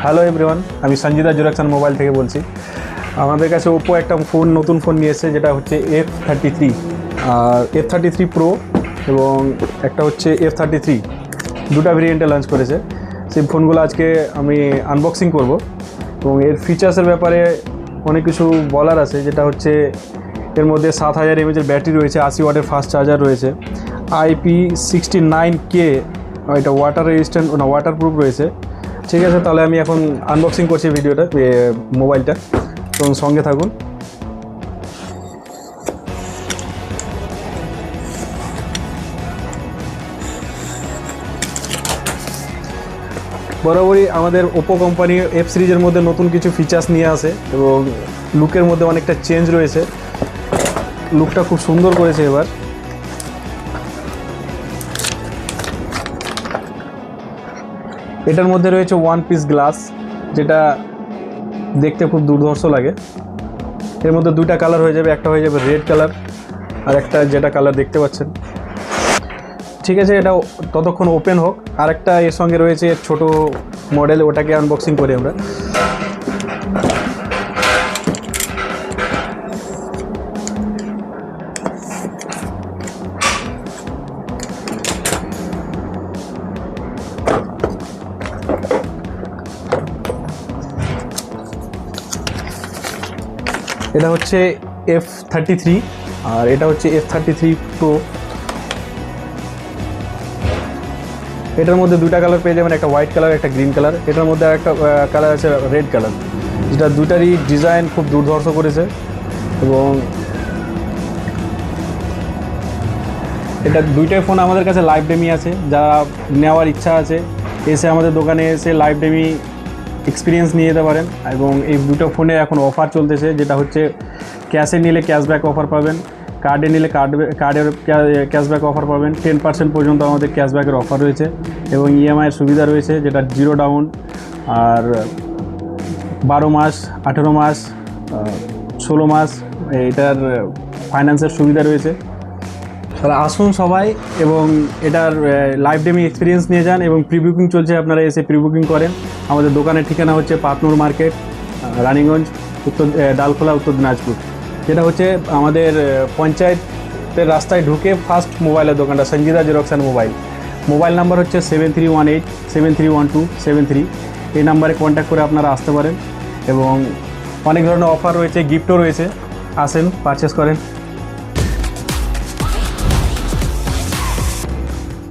Hello everyone, আমি Sanjita xerox mobile থেকে বলছি। আমাদের কাছে ওপো একটা নতুন ফোন নিয়ে এসেছে, যেটা হচ্ছে F33 আর F33 প্রো এবং একটা হচ্ছে F33, দুটো ভেরিয়েন্টে লঞ্চ করেছে। সেই ফোনগুলো আজকে আমি আনবক্সিং করব এবং এর ফিচার্সের ব্যাপারে অনেক কিছু বলার আছে। যেটা হচ্ছে এর মধ্যে 7000 mAh ব্যাটারি রয়েছে, 80 ওয়াটের ফাস্ট চার্জার রয়েছে, IP69K, এটা ওয়াটারপ্রুফ রয়েছে। ঠিক আছে, তাহলে আমি এখন আনবক্সিং করছি মোবাইলটা, তো সঙ্গে থাকুন। বরাবরই আমাদের ওপো কোম্পানি এফ সিরিজের মধ্যে নতুন কিছু ফিচার্স নিয়ে আসে এবং লুকের মধ্যে অনেকটা চেঞ্জ রয়েছে। লুকটা খুব সুন্দর করেছে এবার। এটার মধ্যে রয়েছে ওয়ান পিস গ্লাস, যেটা দেখতে খুব দুর্ধর্ষ লাগে। এর মধ্যে দুইটা কালার হয়ে যাবে, একটা হয়ে যাবে রেড কালার আর একটা যেটা কালার দেখতে পাচ্ছেন। ঠিক আছে, এটা ততক্ষণ ওপেন হোক। আর একটা এর সঙ্গে রয়েছে ছোট মডেল, ওটাকে আনবক্সিং করি আমরা। এটা হচ্ছে F33 আর এটা হচ্ছে F33 প্রো। এটার মধ্যে দুইটা কালার পেয়ে যাবেন, একটা হোয়াইট কালার, একটা গ্রিন কালার। এটার মধ্যে আরেকটা কালার আছে রেড কালার, যেটা দুটারই ডিজাইন খুব দুর্ধর্ষ করেছে। এবং এটা দুইটাই ফোন আমাদের কাছে লাইভ ডেমি আছে, যারা নেওয়ার ইচ্ছা আছে এসে আমাদের দোকানে এসে লাইভ ডেমি এক্সপিরিয়েন্স নিয়ে যেতে পারেন। এবং এই দুটো ফোনে এখন অফার চলতেছে, যেটা হচ্ছে ক্যাশে নিলে ক্যাশব্যাক অফার পাবেন, কার্ডে নিলে কার্ডের ক্যাশব্যাক অফার পাবেন। 10% পর্যন্ত আমাদের ক্যাশব্যাকের অফার রয়েছে এবং ইএমআইয়ের সুবিধা রয়েছে, যেটা 0 ডাউন আর 12 মাস, 18 মাস, 16 মাস এটার ফাইন্যান্সের সুবিধা রয়েছে। তাহলে আসুন সবাই এবং এটার লাইভ ডেমি এক্সপিরিয়েন্স নিয়ে যান। এবং প্রি বুকিং চলছে, আপনারা এসে প্রি বুকিং করেন। আমাদের দোকানের ঠিকানা হচ্ছে পাতনুর মার্কেট, রানীগঞ্জ, ডালখোলা, উত্তর দিনাজপুর। যেটা হচ্ছে আমাদের পঞ্চায়েতের রাস্তায় ঢুকে ফার্স্ট মোবাইলের দোকানটা, সঞ্জিতা জেরক্স মোবাইল নাম্বার হচ্ছে 7318731273। এই নাম্বারে কন্ট্যাক্ট করে আপনারা আসতে পারেন এবং অনেক ধরনের অফার রয়েছে, গিফটও রয়েছে। আসেন, পারচেস করেন।